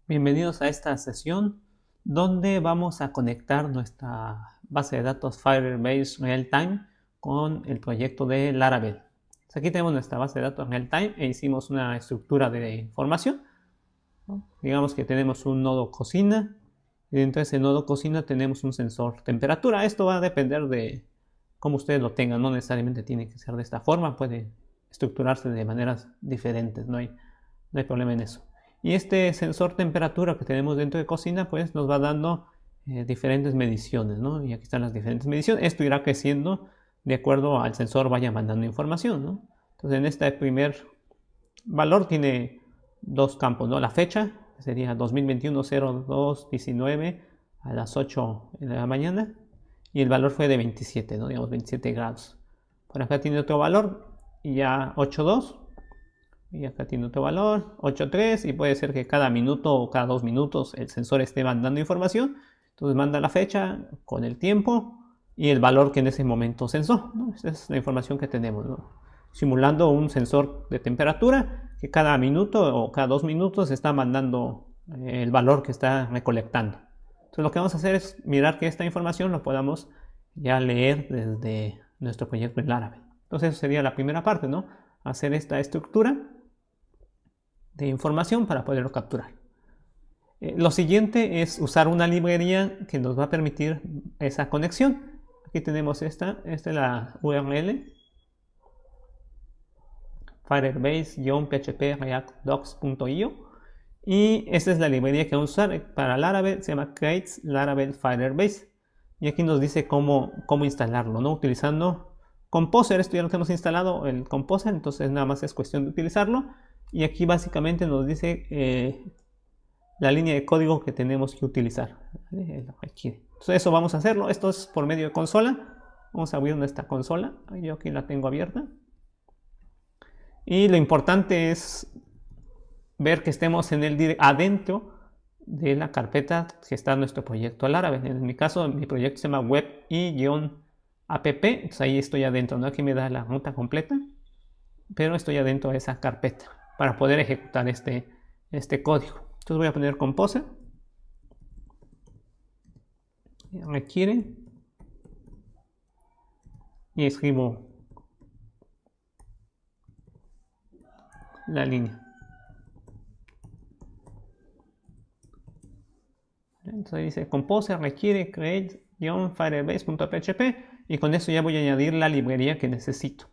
Bienvenidos a esta sesión donde vamos a conectar nuestra base de datos Firebase Realtime con el proyecto de Laravel. Aquí tenemos nuestra base de datos Realtime e hicimos una estructura de información. Digamos que tenemos un nodo cocina y dentro de ese nodo cocina tenemos un sensor temperatura. Esto va a depender de cómo ustedes lo tengan, no necesariamente tiene que ser de esta forma, puede estructurarse de maneras diferentes, no hay problema en eso. Y este sensor temperatura que tenemos dentro de cocina pues nos va dando diferentes mediciones, ¿no? Y aquí están las diferentes mediciones. Esto irá creciendo de acuerdo al sensor vaya mandando información, ¿no? Entonces en este primer valor tiene dos campos, ¿no? La fecha, que sería 2021-02-19 a las 8 de la mañana. Y el valor fue de 27, ¿no? Digamos 27 grados. Por acá tiene otro valor, y ya 8.2. Y acá tiene otro valor, 8.3, y puede ser que cada minuto o cada 2 minutos el sensor esté mandando información. Entonces manda la fecha con el tiempo y el valor que en ese momento sensó, ¿no? Esa es la información que tenemos, ¿no? Simulando un sensor de temperatura que cada minuto o cada 2 minutos está mandando el valor que está recolectando. Entonces lo que vamos a hacer es mirar que esta información lo podamos ya leer desde nuestro proyecto en Laravel. Entonces esa sería la primera parte, ¿no? Hacer esta estructura de información para poderlo capturar. Lo siguiente es usar una librería que nos va a permitir esa conexión. Aquí tenemos esta es la URL firebase-php react docs.io y esta es la librería que vamos a usar para Laravel, se llama creates laravel firebase y aquí nos dice cómo instalarlo, ¿no? Utilizando Composer. Esto ya lo tenemos instalado, el Composer, entonces nada más es cuestión de utilizarlo. Y aquí básicamente nos dice la línea de código que tenemos que utilizar. Entonces eso vamos a hacerlo. Esto es por medio de consola. Vamos a abrir nuestra consola. Yo aquí la tengo abierta. Y lo importante es ver que estemos adentro de la carpeta que está en nuestro proyecto Laravel. En mi caso, mi proyecto se llama web y-app. Entonces ahí estoy adentro, ¿no? Aquí me da la ruta completa, pero estoy adentro de esa carpeta para poder ejecutar este código. Entonces voy a poner Composer, requiere, y escribo la línea. Entonces dice Composer requiere create-firebase.php y con eso ya voy a añadir la librería que necesito.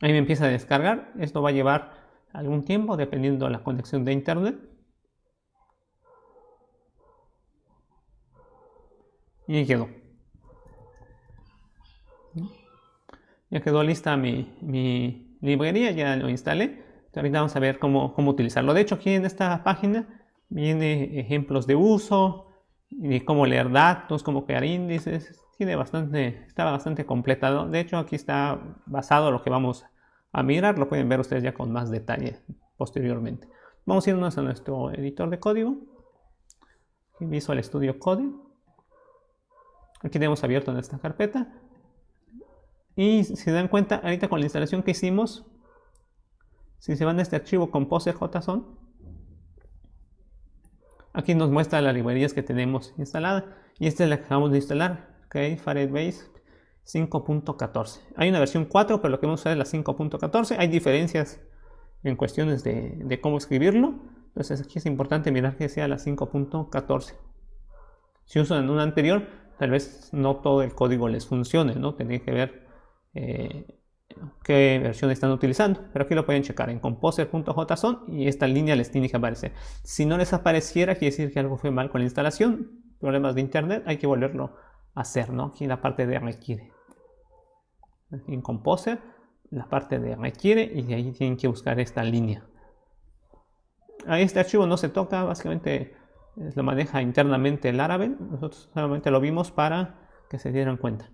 Ahí me empieza a descargar. Esto va a llevar algún tiempo dependiendo de la conexión de internet. Y ahí quedó. Ya quedó lista mi librería, ya lo instalé. Ahorita vamos a ver cómo utilizarlo. De hecho, aquí en esta página viene ejemplos de uso y cómo leer datos, cómo crear índices. Está bastante completado. De hecho, aquí está basado en lo que vamos a mirar. Lo pueden ver ustedes ya con más detalle posteriormente. Vamos a irnos a nuestro editor de código. Visual Studio Code. Aquí tenemos abierto en esta carpeta. Y si se dan cuenta, ahorita con la instalación que hicimos, si se van a este archivo composer.json, aquí nos muestra las librerías que tenemos instalada. Y esta es la que acabamos de instalar, okay, Firebase 5.14. Hay una versión 4, pero lo que vamos a usar es la 5.14. Hay diferencias en cuestiones de cómo escribirlo. Entonces aquí es importante mirar que sea la 5.14. Si usan una anterior, tal vez no todo el código les funcione, ¿no? Tendría que ver qué versión están utilizando, pero aquí lo pueden checar en composer.json y esta línea les tiene que aparecer. Si no les apareciera, quiere decir que algo fue mal con la instalación, problemas de internet, hay que volverlo a hacer, ¿no? Aquí en la parte de requiere, en Composer, la parte de requiere, y de ahí tienen que buscar esta línea. A este archivo no se toca, básicamente lo maneja internamente el Laravel. Nosotros solamente lo vimos para que se dieran cuenta.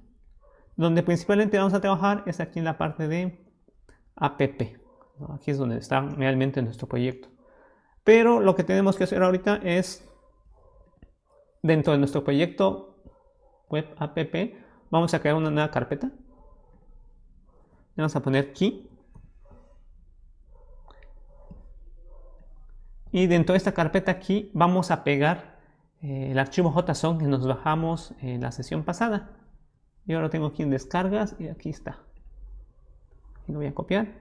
Donde principalmente vamos a trabajar es aquí en la parte de app, ¿no? Aquí es donde está realmente nuestro proyecto. Pero lo que tenemos que hacer ahorita es, dentro de nuestro proyecto web app, vamos a crear una nueva carpeta. Le vamos a poner key. Y dentro de esta carpeta aquí vamos a pegar el archivo JSON que nos bajamos en la sesión pasada. Yo lo tengo aquí en descargas y aquí está. Y lo voy a copiar.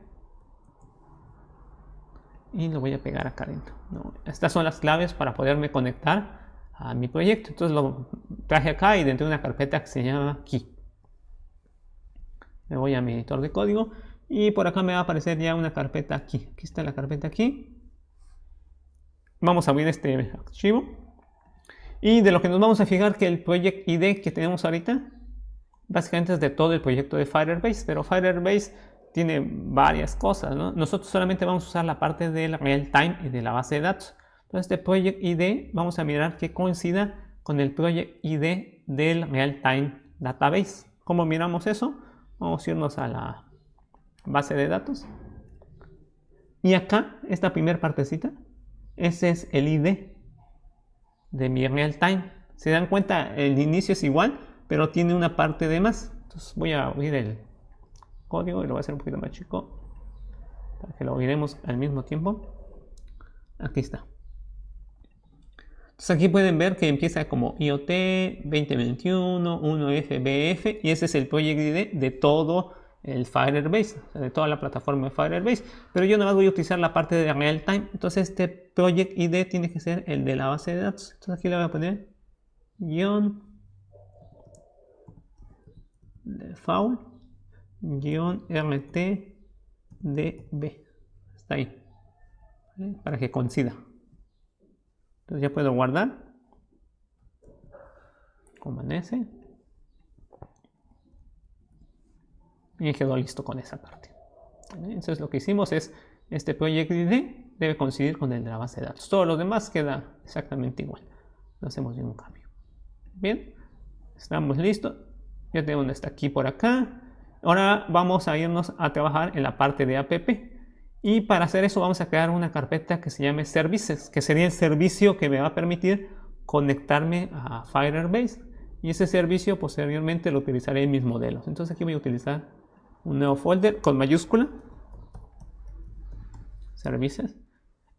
Y lo voy a pegar acá adentro, ¿no? Estas son las claves para poderme conectar a mi proyecto. Entonces lo traje acá y dentro de una carpeta que se llama Key. Me voy a mi editor de código y por acá me va a aparecer ya una carpeta aquí. Aquí está la carpeta aquí. Vamos a abrir este archivo. Y de lo que nos vamos a fijar que el project ID que tenemos ahorita básicamente es de todo el proyecto de Firebase, pero Firebase tiene varias cosas, ¿no? Nosotros solamente vamos a usar la parte del real time y de la base de datos. Entonces este project ID vamos a mirar que coincida con el project ID del real time database. ¿Cómo miramos eso? Vamos a irnos a la base de datos. Y acá, esta primera partecita, ese es el ID de mi real time. Se dan cuenta, el inicio es igual, pero tiene una parte de más. Entonces voy a abrir el código y lo voy a hacer un poquito más chico para que lo miremos al mismo tiempo. Aquí está. Entonces aquí pueden ver que empieza como IoT 2021 1FBF y ese es el project ID de todo el Firebase, o sea, de toda la plataforma de Firebase. Pero yo nada más voy a utilizar la parte de real time. Entonces este project ID tiene que ser el de la base de datos. Entonces aquí le voy a poner guión default -rtdb. Está ahí, ¿vale? Para que coincida. Entonces ya puedo guardar como en ese y quedó listo con esa parte, ¿vale? Entonces lo que hicimos es este project ID debe coincidir con el de la base de datos. Todo lo demás queda exactamente igual, no hacemos ningún cambio. Bien, estamos listos. Ya tengo un está aquí por acá. Ahora vamos a irnos a trabajar en la parte de app. Y para hacer eso vamos a crear una carpeta que se llame Services, que sería el servicio que me va a permitir conectarme a Firebase. Y ese servicio posteriormente lo utilizaré en mis modelos. Entonces aquí voy a utilizar un nuevo folder con mayúscula. Services.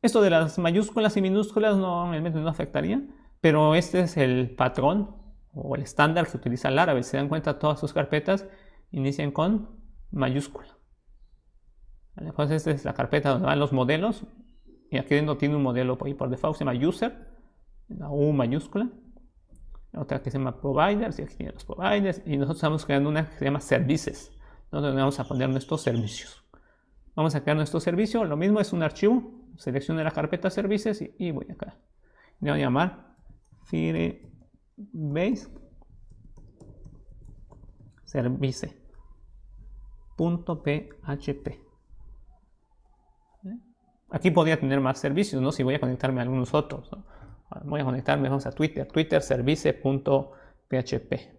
Esto de las mayúsculas y minúsculas realmente no afectaría, pero este es el patrón o el estándar que utiliza Laravel. Si se dan cuenta, todas sus carpetas inician con mayúscula. ¿Vale? Pues esta es la carpeta donde van los modelos. Y aquí dentro tiene un modelo por default, se llama User, la U mayúscula. Otra que se llama Providers, y aquí tiene los Providers. Y nosotros estamos creando una que se llama Services, donde vamos a poner nuestros servicios. Vamos a crear nuestro servicio. Lo mismo es un archivo. Selecciono la carpeta Services y voy acá. Le voy a llamar Firebase service.php. Aquí podría tener más servicios, ¿no? Si voy a conectarme a algunos otros, ¿no? Voy a conectarme, vamos a Twitter service.php.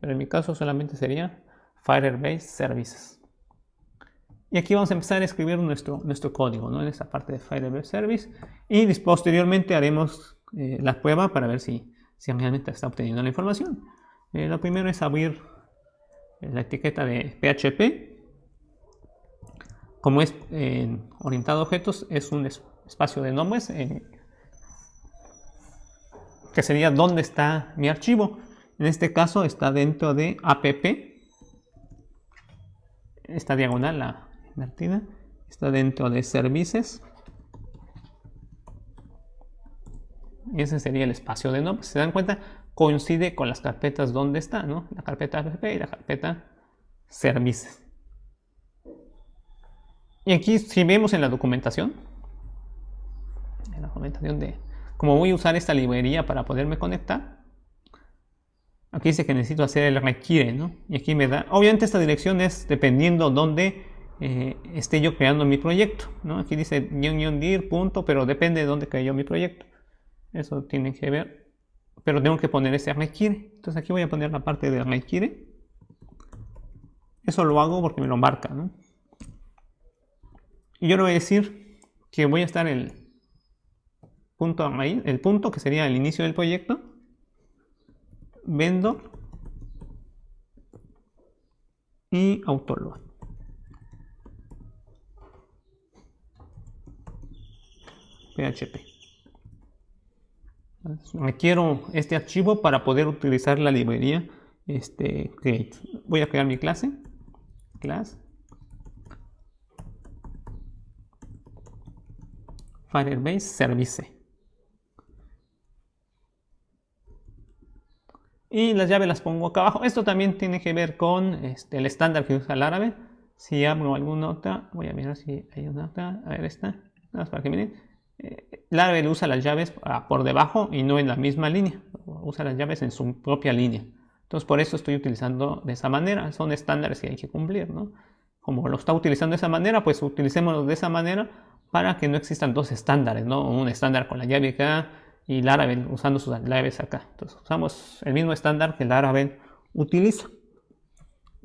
Pero en mi caso solamente sería Firebase Services. Y aquí vamos a empezar a escribir nuestro código, ¿no? En esta parte de Firebase Service. Y posteriormente haremos la prueba para ver si realmente está obteniendo la información. Lo primero es abrir la etiqueta de PHP. Como es orientado a objetos, es un espacio de nombres que sería dónde está mi archivo. En este caso está dentro de app. Esta diagonal, la invertida, está dentro de services. Y ese sería el espacio de nombres. Si se dan cuenta, coincide con las carpetas donde está, ¿no? La carpeta app y la carpeta services. Y aquí, si vemos en la documentación de cómo voy a usar esta librería para poderme conectar, aquí dice que necesito hacer el requiere, ¿no? Y aquí me da, obviamente esta dirección es dependiendo dónde esté yo creando mi proyecto, ¿no? Aquí dice dir, punto, pero depende de dónde creé yo mi proyecto. Eso tiene que ver, pero tengo que poner ese requiere. Entonces aquí voy a poner la parte de requiere. Eso lo hago porque me lo marca, ¿no? Y yo le voy a decir que voy a estar el punto ahí, el punto que sería el inicio del proyecto, vendor y autoload. PHP. Requiero este archivo para poder utilizar la librería create. Voy a crear mi clase, class Firebase Service. Y las llaves las pongo acá abajo. Esto también tiene que ver con el estándar que usa Laravel. Si abro alguna otra, voy a mirar si hay una otra. A ver, esta. Nada más para que miren. Laravel usa las llaves por debajo y no en la misma línea. Usa las llaves en su propia línea. Entonces por eso estoy utilizando de esa manera. Son estándares que hay que cumplir, ¿no? Como lo está utilizando de esa manera, pues utilicémoslo de esa manera para que no existan dos estándares, ¿no? Un estándar con la llave acá y Laravel usando sus llaves acá. Entonces usamos el mismo estándar que Laravel utiliza.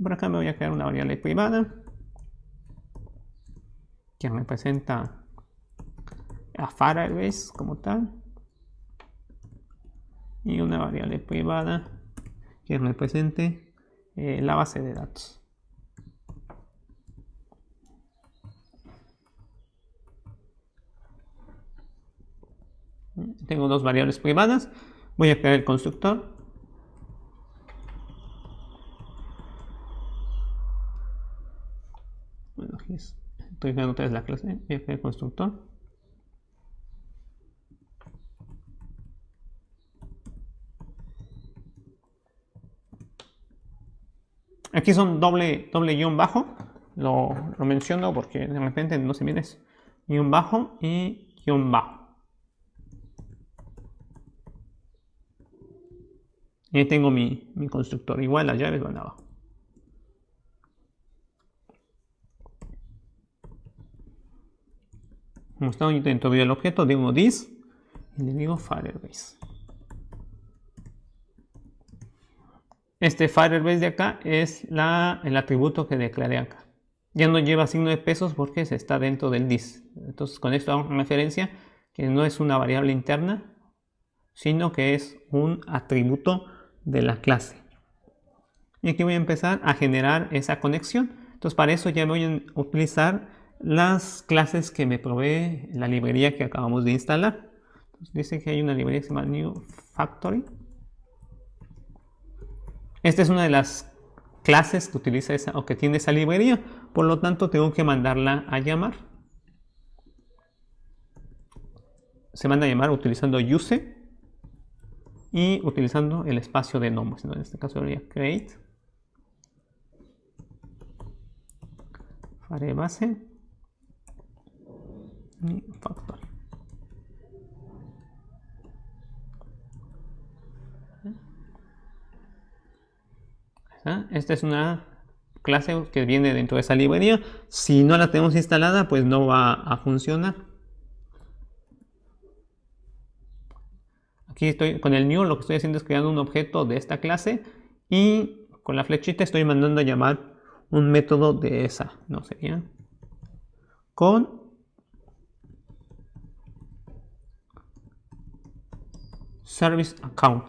Por acá me voy a crear una variable privada que representa a Firebase como tal, y una variable privada que represente la base de datos. Tengo dos variables privadas. Voy a crear el constructor. Bueno, aquí estoy creando otra vez la clase. Voy a crear el constructor. Aquí son doble guión bajo. Lo menciono porque de repente no se mide eso. Guión bajo y guión bajo. Y ahí tengo mi constructor. Igual las llaves van abajo. Como está dentro del objeto, digo this y le digo Firebase. Este Firebase de acá es el atributo que declaré acá. Ya no lleva signo de pesos porque se está dentro del this. Entonces con esto hago referencia que no es una variable interna, sino que es un atributo de la clase. Y aquí voy a empezar a generar esa conexión. Entonces para eso ya voy a utilizar las clases que me provee la librería que acabamos de instalar. Entonces dice que hay una librería que se llama New Factory. Esta es una de las clases que utiliza esa o que tiene esa librería. Por lo tanto tengo que mandarla a llamar. Se manda a llamar utilizando use y utilizando el espacio de nombres. En este caso sería create Firebase y factory. Esta es una clase que viene dentro de esa librería. Si no la tenemos instalada, pues no va a funcionar. Aquí estoy con el new, lo que estoy haciendo es creando un objeto de esta clase y con la flechita estoy mandando a llamar un método de esa, no sería con service account.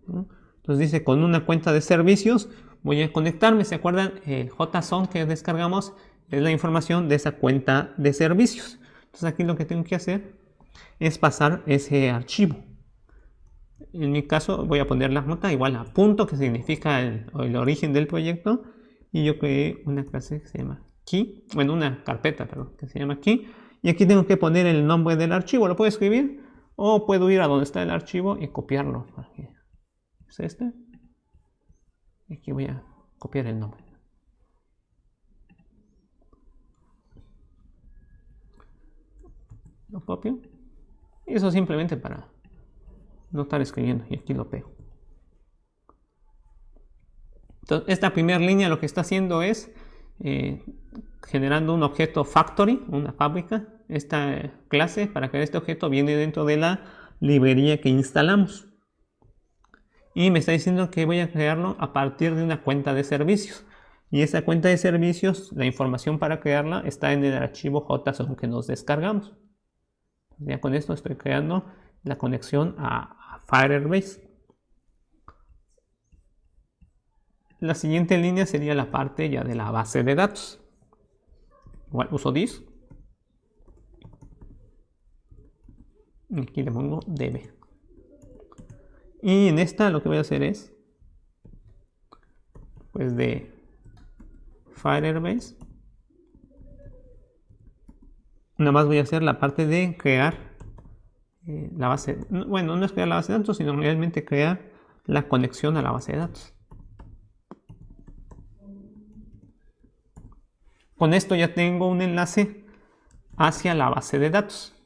Entonces dice con una cuenta de servicios voy a conectarme. ¿Se acuerdan? El JSON que descargamos es la información de esa cuenta de servicios. Entonces aquí lo que tengo que hacer es pasar ese archivo. En mi caso voy a poner la nota igual a punto, que significa el origen del proyecto, y yo creé una clase que se llama key, bueno, una carpeta, perdón, que se llama key, y aquí tengo que poner el nombre del archivo. Lo puedo escribir o puedo ir a donde está el archivo y copiarlo. Es este, y aquí voy a copiar el nombre. Lo copio, y eso simplemente para no estar escribiendo, y aquí lo pego. Entonces, esta primera línea lo que está haciendo es generando un objeto factory, una fábrica. Esta clase para crear este objeto viene dentro de la librería que instalamos. Y me está diciendo que voy a crearlo a partir de una cuenta de servicios. Y esa cuenta de servicios, la información para crearla está en el archivo JSON que nos descargamos. Ya con esto estoy creando la conexión a Firebase. La siguiente línea sería la parte ya de la base de datos. Igual uso this. Y aquí le pongo db. Y en esta lo que voy a hacer es, pues de Firebase, nada más voy a hacer la parte de crear la base. Bueno, no es crear la base de datos, sino realmente crear la conexión a la base de datos. Con esto ya tengo un enlace hacia la base de datos.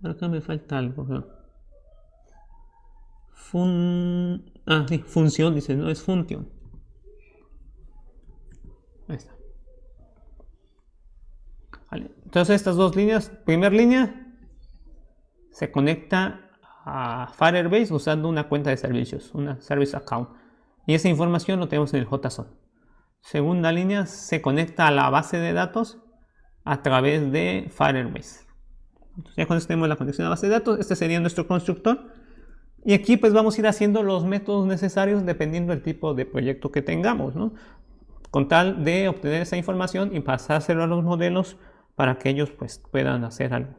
Acá me falta algo, ¿no? Sí, función, dice, no es función. Ahí está. Vale. Entonces estas dos líneas, primera línea se conecta a Firebase usando una cuenta de servicios, una service account. Y esa información lo tenemos en el JSON. Segunda línea se conecta a la base de datos a través de Firebase. Entonces, ya cuando tenemos la conexión a la base de datos, este sería nuestro constructor. Y aquí pues vamos a ir haciendo los métodos necesarios dependiendo del tipo de proyecto que tengamos, ¿no? Con tal de obtener esa información y pasárselo a los modelos para que ellos pues puedan hacer algo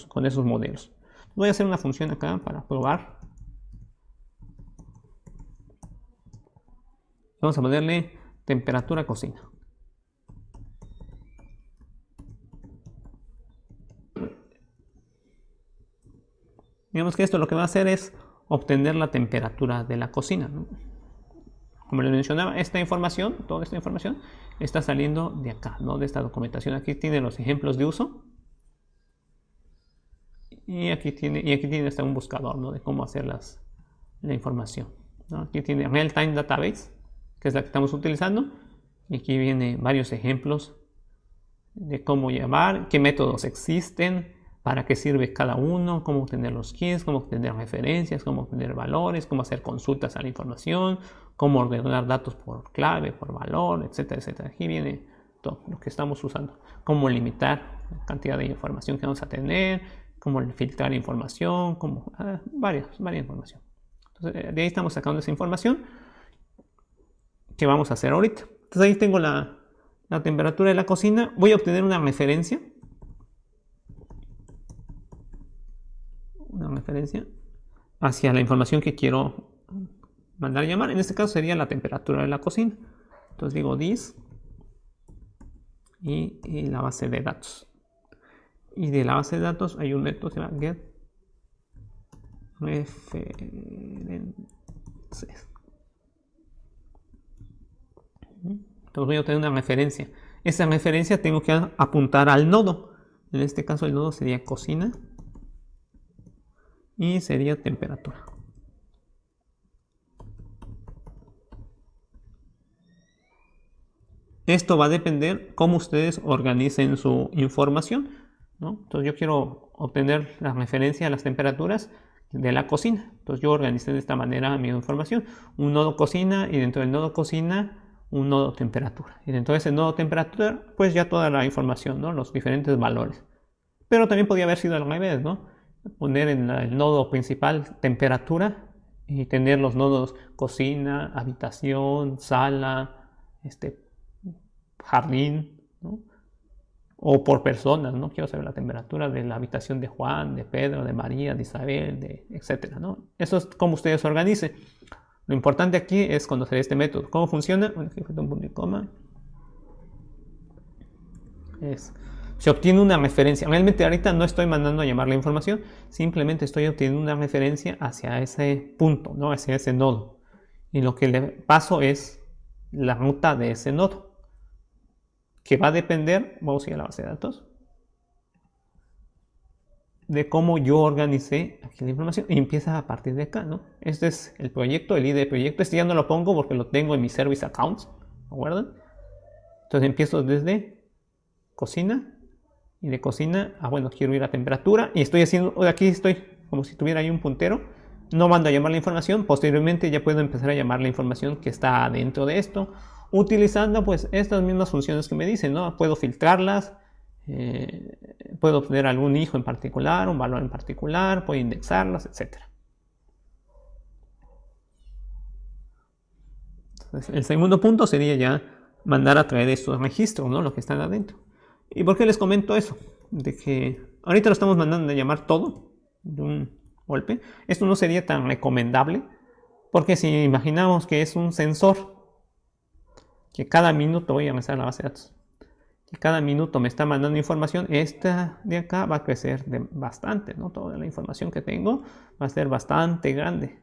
con esos modelos. Voy a hacer una función acá para probar. Vamos a ponerle temperatura cocina. Digamos que esto lo que va a hacer es obtener la temperatura de la cocina, ¿no? Como les mencionaba, esta información, toda esta información está saliendo de acá, ¿no? De esta documentación. Aquí tiene los ejemplos de uso. Y aquí tiene hasta un buscador, ¿no? De cómo hacer la información, ¿no? Aquí tiene Real Time Database, que es la que estamos utilizando. Y aquí vienen varios ejemplos de cómo llevar, qué métodos existen, para qué sirve cada uno, cómo obtener los keys, cómo obtener referencias, cómo obtener valores, cómo hacer consultas a la información, cómo ordenar datos por clave, por valor, etcétera, etcétera. Aquí viene todo lo que estamos usando. Cómo limitar la cantidad de información que vamos a tener, cómo filtrar información, varias información. Entonces, de ahí estamos sacando esa información que vamos a hacer ahorita. Entonces ahí tengo la temperatura de la cocina. Voy a obtener una referencia hacia la información que quiero mandar a llamar. En este caso sería la temperatura de la cocina. Entonces digo this y la base de datos. Y de la base de datos hay un método que se llama get references. Entonces voy a obtener una referencia. Esa referencia tengo que apuntar al nodo. En este caso el nodo sería cocina y sería temperatura. Esto va a depender cómo ustedes organicen su información, ¿no? Entonces yo quiero obtener la referencia a las temperaturas de la cocina. Entonces yo organicé de esta manera mi información. Un nodo cocina y dentro del nodo cocina un nodo temperatura. Y dentro de ese nodo temperatura pues ya toda la información, ¿no? Los diferentes valores. Pero también podría haber sido al revés, ¿no? Poner en el nodo principal temperatura y tener los nodos cocina, habitación, sala, jardín, ¿no? O por personas, ¿no? Quiero saber la temperatura de la habitación de Juan, de Pedro, de María, de Isabel, etcétera, ¿no? Eso es como ustedes organicen. Lo importante aquí es conocer este método. ¿Cómo funciona? Bueno, aquí falta un punto y coma. Se obtiene una referencia. Realmente ahorita no estoy mandando a llamar la información, simplemente estoy obteniendo una referencia hacia ese punto, ¿no? Hacia ese nodo. Y lo que le paso es la ruta de ese nodo, que va a depender, vamos a ir a la base de datos, de cómo yo organicé aquí la información. Y empieza a partir de acá, ¿no? Este es el proyecto, el ID de proyecto. Este ya no lo pongo porque lo tengo en mi service accounts, ¿me acuerdan? Entonces empiezo desde cocina. Y de cocina, bueno, quiero ir a temperatura. Y estoy haciendo, aquí estoy como si tuviera ahí un puntero. No mando a llamar la información. Posteriormente ya puedo empezar a llamar la información que está dentro de esto, utilizando pues estas mismas funciones que me dicen, ¿no? Puedo filtrarlas, puedo obtener algún hijo en particular, un valor en particular, puedo indexarlas, etc. Entonces, el segundo punto sería ya mandar a traer estos registros, ¿no? Lo que están adentro. ¿Y por qué les comento eso? De que ahorita lo estamos mandando a llamar todo de un golpe. Esto no sería tan recomendable, porque si imaginamos que es un sensor que cada minuto voy a revisar la base de datos, que cada minuto me está mandando información, esta de acá va a crecer bastante, ¿no? Toda la información que tengo va a ser bastante grande.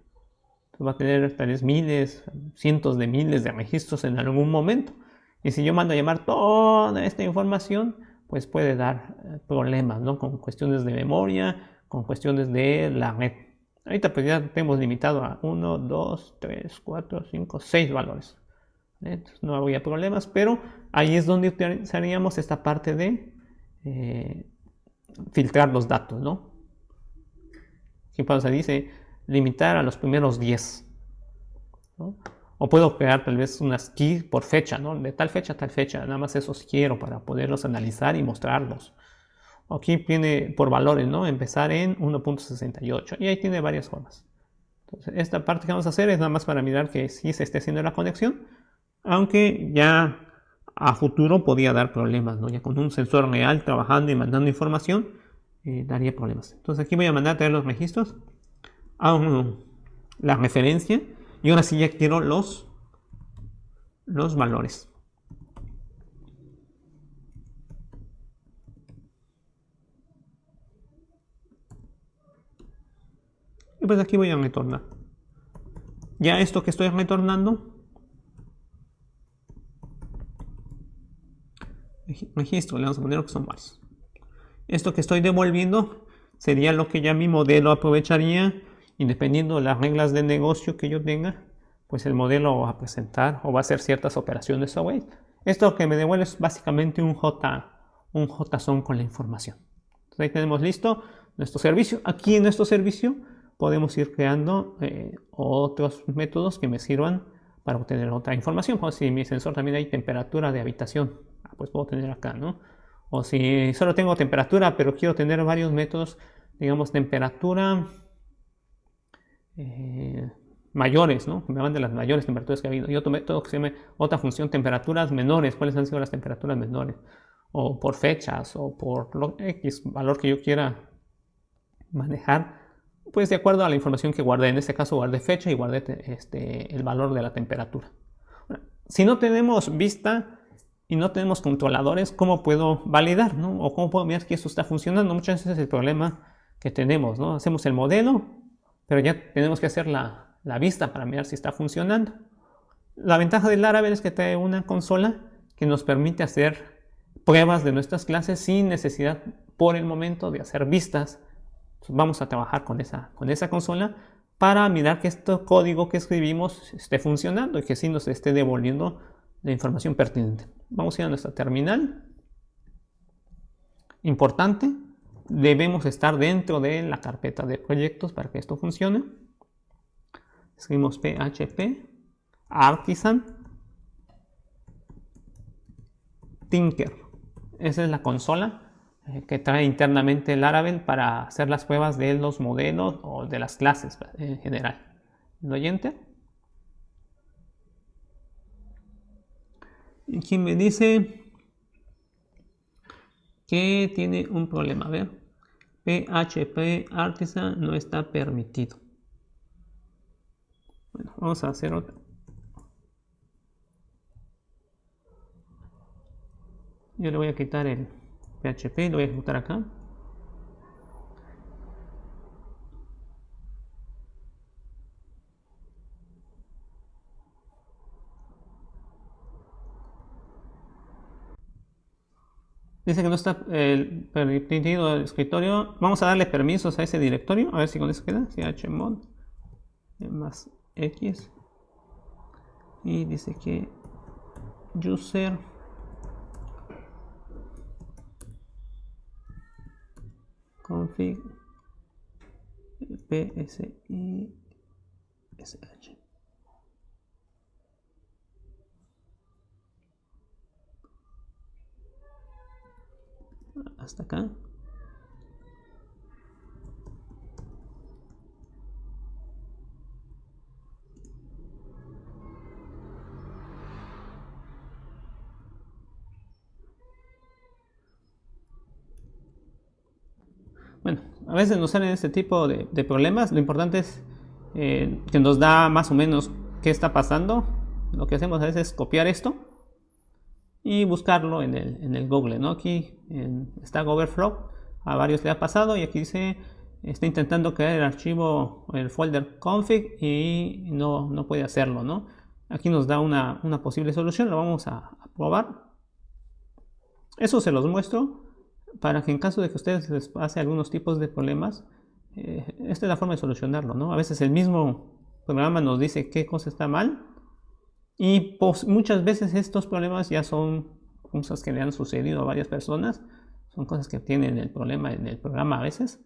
Entonces va a tener tal vez miles, cientos de miles de registros en algún momento. Y si yo mando a llamar toda esta información, pues puede dar problemas, ¿no? Con cuestiones de memoria, con cuestiones de la red. Ahorita pues ya tenemos limitado a 1, 2, 3, 4, 5, 6 valores. Entonces no habría problemas, pero ahí es donde utilizaríamos esta parte de filtrar los datos, ¿no? Aquí se dice limitar a los primeros 10, ¿no? O puedo crear tal vez unas keys por fecha, ¿no? De tal fecha a tal fecha, nada más esos quiero para poderlos analizar y mostrarlos. Aquí tiene por valores, ¿no? Empezar en 1.68 y ahí tiene varias formas. Entonces, esta parte que vamos a hacer es nada más para mirar que sí se esté haciendo la conexión, aunque ya a futuro podía dar problemas, ¿no? Ya con un sensor real trabajando y mandando información, daría problemas. Entonces aquí voy a mandar a traer los registros, hago la referencia y ahora sí ya quiero los valores. Y pues aquí voy a retornar. Ya esto que estoy retornando, registro, le vamos a poner que son varios. Esto que estoy devolviendo sería lo que ya mi modelo aprovecharía, y dependiendo de las reglas de negocio que yo tenga, pues el modelo va a presentar o va a hacer ciertas operaciones await. Esto que me devuelve es básicamente un JSON con la información. Entonces ahí tenemos listo nuestro servicio. Aquí en nuestro servicio podemos ir creando otros métodos que me sirvan para obtener otra información. Como si en mi sensor también hay temperatura de habitación, pues puedo tener acá, ¿no? O si solo tengo temperatura, pero quiero tener varios métodos, digamos temperatura mayores, ¿no? Me van de las mayores temperaturas que ha habido. Y otro método que se llama otra función, temperaturas menores. ¿Cuáles han sido las temperaturas menores? O por fechas, o por X valor que yo quiera manejar, pues de acuerdo a la información que guardé. En este caso guardé fecha y guardé el valor de la temperatura. Si no tenemos vista y no tenemos controladores, ¿cómo puedo validar, ¿no? O cómo puedo mirar que esto está funcionando? Muchas veces es el problema que tenemos, ¿no? Hacemos el modelo, pero ya tenemos que hacer la vista para mirar si está funcionando. La ventaja del Laravel es que trae una consola que nos permite hacer pruebas de nuestras clases sin necesidad por el momento de hacer vistas. Entonces vamos a trabajar con esa consola para mirar que este código que escribimos esté funcionando y que sí nos esté devolviendo la información pertinente. Vamos a ir a nuestra terminal. Importante, debemos estar dentro de la carpeta de proyectos para que esto funcione. Escribimos php artisan tinker. Esa es la consola que trae internamente Laravel para hacer las pruebas de los modelos o de las clases en general. Le doy enter. Y aquí me dice que tiene un problema. A ver, PHP Artisan no está permitido. Bueno, vamos a hacer otra. Yo le voy a quitar el PHP y lo voy a ejecutar acá. Dice que no está permitido el escritorio. Vamos a darle permisos a ese directorio. A ver si con eso queda. chmod más x. Y dice que user config psish. Hasta acá. a veces nos salen este tipo de problemas. Lo importante es que nos da más o menos qué está pasando. Lo que hacemos a veces es copiar esto y buscarlo en el Google, ¿no? Aquí en Stack Overflow a varios le ha pasado y aquí dice está intentando crear el archivo, el folder config y no puede hacerlo, ¿no? Aquí nos da una posible solución, lo vamos a probar. Eso se los muestro para que en caso de que a ustedes les pase algunos tipos de problemas, esta es la forma de solucionarlo, ¿no? A veces el mismo programa nos dice qué cosa está mal y pues, muchas veces estos problemas ya son cosas que le han sucedido a varias personas, son cosas que tienen el problema en el programa a veces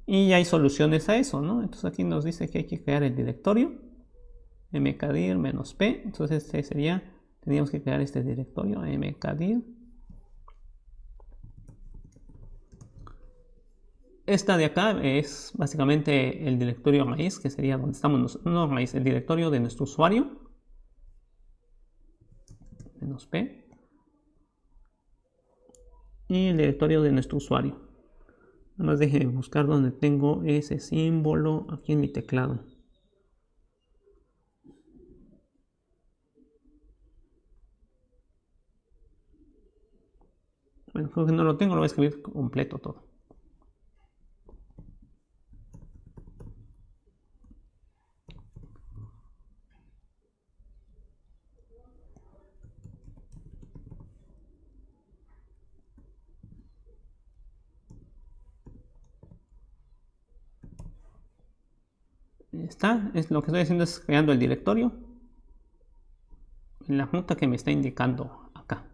y hay soluciones a eso, ¿no? Entonces aquí nos dice que hay que crear el directorio mkdir-p, entonces teníamos que crear este directorio mkdir. Esta de acá es básicamente el directorio raíz, que sería donde estamos nosotros, no raíz, el directorio de nuestro usuario, -p, y el directorio de nuestro usuario. Nada más déjenme buscar donde tengo ese símbolo aquí en mi teclado. Bueno, porque no lo tengo, lo voy a escribir completo todo. Está, es lo que estoy haciendo es creando el directorio en la junta que me está indicando acá.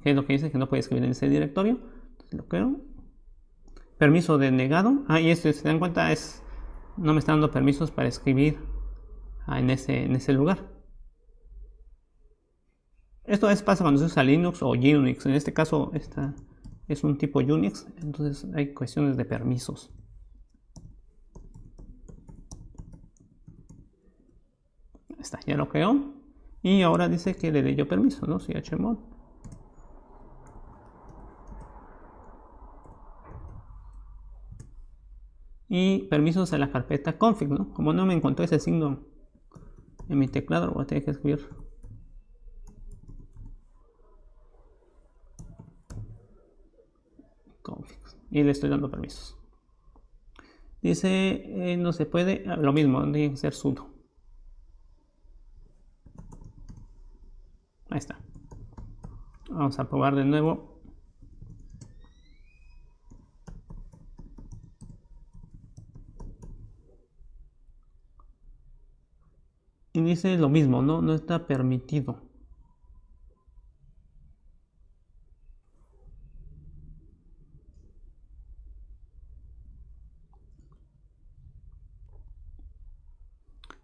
¿Qué es lo que dice? Que no puede escribir en ese directorio. Entonces lo creo. Permiso denegado. Y esto, si se dan cuenta, no me está dando permisos para escribir en ese lugar. Esto pasa cuando se usa Linux o Unix. En este caso, esta es un tipo Unix. Entonces hay cuestiones de permisos. Está, ya lo creó. Y ahora dice que le dé yo permiso, ¿no? Chmod. Y permisos a la carpeta config, ¿no? Como no me encontré ese signo en mi teclado, lo voy a tener que escribir. Config. Y le estoy dando permisos. Dice, no se puede, lo mismo, tiene que ser sudo. Ahí está. Vamos a probar de nuevo. Y dice lo mismo, no está permitido.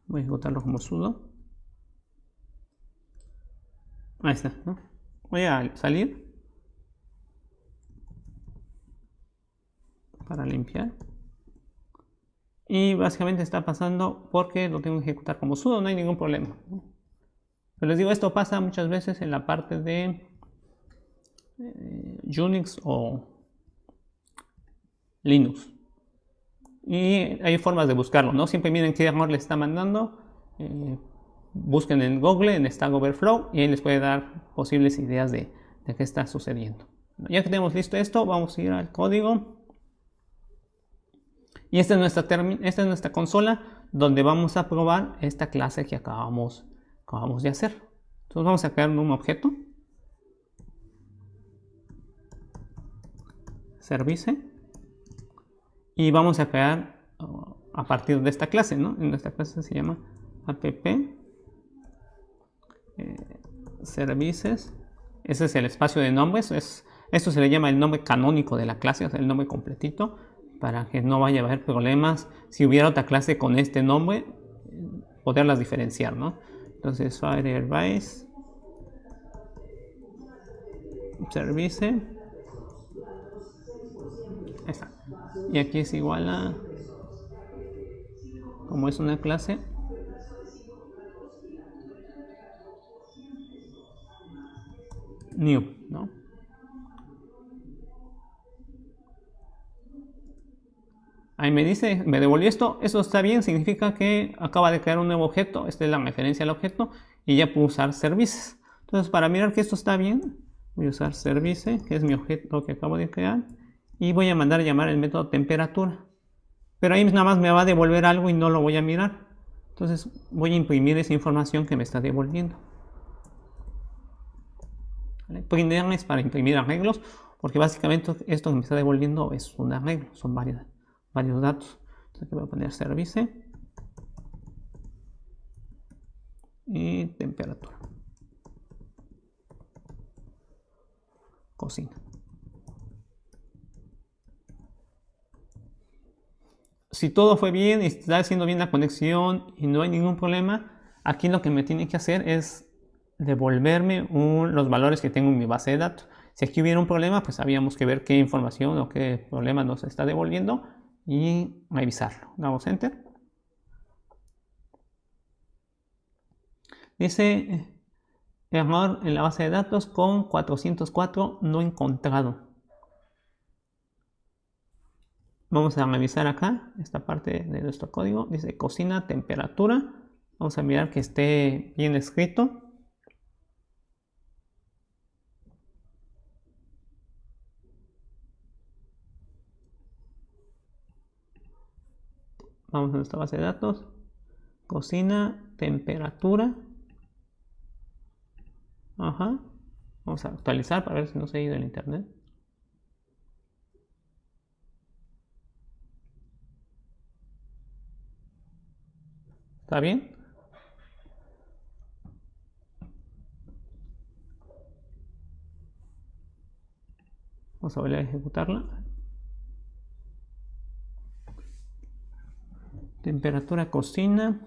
Voy a ejecutarlo como sudo. Ahí está, ¿no? Voy a salir para limpiar. Y básicamente está pasando porque lo tengo que ejecutar como sudo, no hay ningún problema. Pero les digo, esto pasa muchas veces en la parte de Unix o Linux. Y hay formas de buscarlo, ¿no? Siempre miren qué error le está mandando. Busquen en Google, en Stack Overflow, y ahí les puede dar posibles ideas de qué está sucediendo. Ya que tenemos listo esto, vamos a ir al código. Y esta es nuestra consola donde vamos a probar esta clase que acabamos de hacer. Entonces vamos a crear un objeto. Service. Y vamos a crear a partir de esta clase, ¿no? En esta clase se llama app services. Ese es el espacio de nombres. Esto se le llama el nombre canónico de la clase, o sea, el nombre completito, para que no vaya a haber problemas. Si hubiera otra clase con este nombre, poderlas diferenciar, ¿no? Entonces, Firebase Service. Ahí está. Y aquí es igual a, como es una clase, new, ¿no? Ahí me dice, me devolvió esto, eso está bien, significa que acaba de crear un nuevo objeto, esta es la referencia al objeto y ya puedo usar services. Entonces para mirar que esto está bien, voy a usar service, que es mi objeto que acabo de crear, y voy a mandar a llamar el método temperatura. Pero ahí nada más me va a devolver algo y no lo voy a mirar. Entonces voy a imprimir esa información que me está devolviendo. ¿Vale? Printr es para imprimir arreglos, porque básicamente esto que me está devolviendo es un arreglo, son varios datos. Entonces aquí voy a poner service y temperatura. Cocina. Si todo fue bien y está haciendo bien la conexión y no hay ningún problema, aquí lo que me tiene que hacer es devolverme los valores que tengo en mi base de datos. Si aquí hubiera un problema, pues habíamos que ver qué información o qué problema nos está devolviendo y revisarlo. Damos enter. Dice error en la base de datos con 404 no encontrado. Vamos a revisar acá esta parte de nuestro código. Dice cocina, temperatura. Vamos a mirar que esté bien escrito. Vamos a nuestra base de datos. Cocina, temperatura. Ajá. Vamos a actualizar para ver si no se ha ido el internet. ¿Está bien? Vamos a volver a ejecutarla. Temperatura cocina.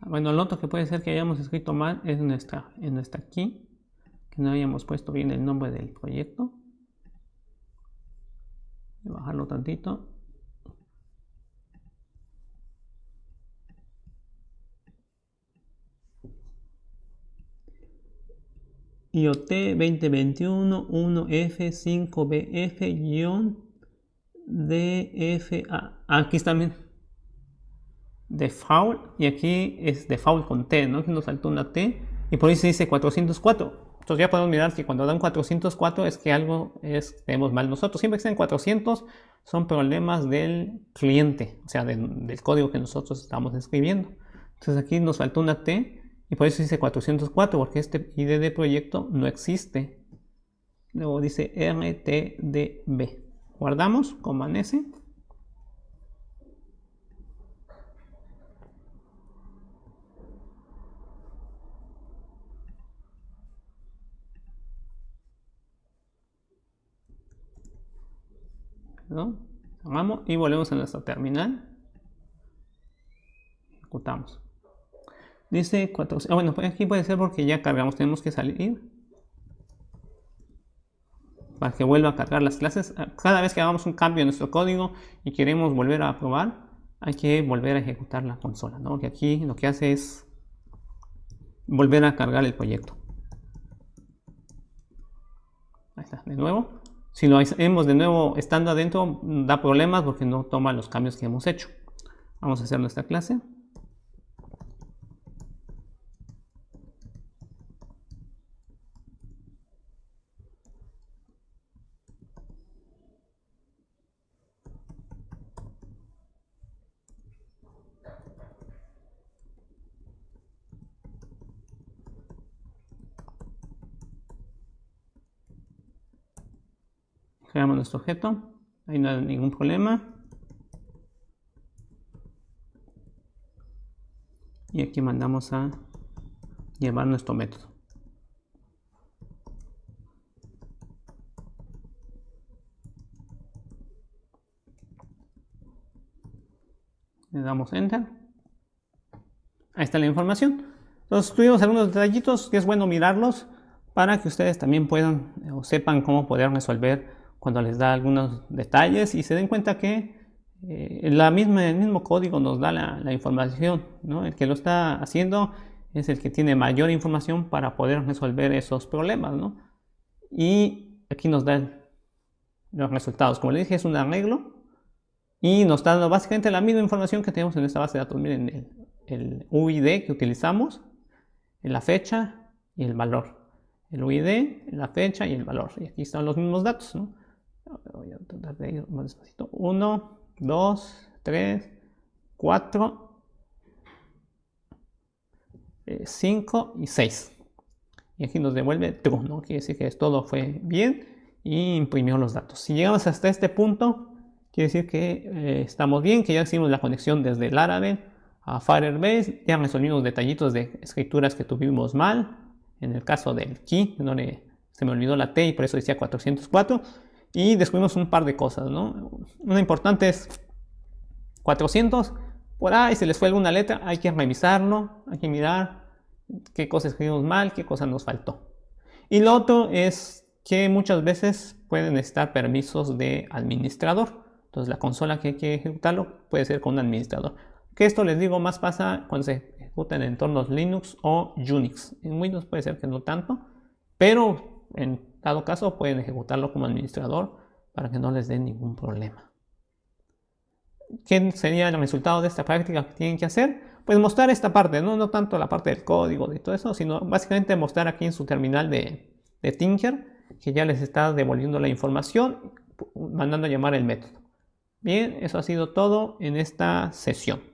Bueno, lo otro que puede ser que hayamos escrito mal es en nuestra key, que no hayamos puesto bien el nombre del proyecto. Voy a bajarlo tantito. IoT 2021 1F5BF-DFA. Aquí está bien. Default, y aquí es default con T, ¿no? Aquí nos saltó una T y por ahí se dice 404. Entonces ya podemos mirar que cuando dan 404 es que algo tenemos mal nosotros. Siempre que sean 400 son problemas del cliente, o sea, del código que nosotros estamos escribiendo. Entonces aquí nos faltó una T y por eso dice 404, porque este ID de proyecto no existe. Luego dice RTDB. Guardamos, Command S. ¿No? Cerramos y volvemos a nuestra terminal. Ejecutamos. Dice 400. Bueno, pues aquí puede ser porque ya cargamos. Tenemos que salir para que vuelva a cargar las clases. Cada vez que hagamos un cambio en nuestro código y queremos volver a probar, hay que volver a ejecutar la consola, ¿no? Porque aquí lo que hace es volver a cargar el proyecto. Ahí está, de nuevo. Si lo hacemos de nuevo estando adentro, da problemas porque no toma los cambios que hemos hecho. Vamos a hacer nuestra clase. Creamos nuestro objeto, ahí no hay ningún problema. Y aquí mandamos a llevar nuestro método. Le damos Enter. Ahí está la información. Entonces tuvimos algunos detallitos que es bueno mirarlos para que ustedes también puedan o sepan cómo poder resolver cuando les da algunos detalles y se den cuenta que el mismo código nos da la información, ¿no? El que lo está haciendo es el que tiene mayor información para poder resolver esos problemas, ¿no? y aquí nos dan los resultados. Como les dije, es un arreglo y nos está dando básicamente la misma información que tenemos en esta base de datos. Miren el UID que utilizamos, la fecha y el valor. El UID, la fecha y el valor. Y aquí están los mismos datos, ¿no? Voy a tratar de ir más despacito. 1, 2, 3, 4, 5 y 6. Y aquí nos devuelve true, ¿no? Quiere decir que todo fue bien y imprimió los datos. Si llegamos hasta este punto, quiere decir que estamos bien, que ya hicimos la conexión desde el Laravel a Firebase, ya resolvimos detallitos de escrituras que tuvimos mal. En el caso del key, se me olvidó la T y por eso decía 404. Y descubrimos un par de cosas, ¿no? Una importante es 400. Por ahí se les fue alguna letra, hay que revisarlo, hay que mirar qué cosas escribimos mal, qué cosa nos faltó. Y lo otro es que muchas veces pueden necesitar permisos de administrador. Entonces la consola que hay que ejecutarlo puede ser con un administrador. Que esto les digo más pasa cuando se ejecuta en entornos Linux o Unix. En Windows puede ser que no tanto, pero en dado caso pueden ejecutarlo como administrador para que no les den ningún problema. ¿Qué sería el resultado de esta práctica que tienen que hacer? Pues mostrar esta parte, no tanto la parte del código y todo eso, sino básicamente mostrar aquí en su terminal de Tinker que ya les está devolviendo la información, mandando a llamar el método. Bien, eso ha sido todo en esta sesión.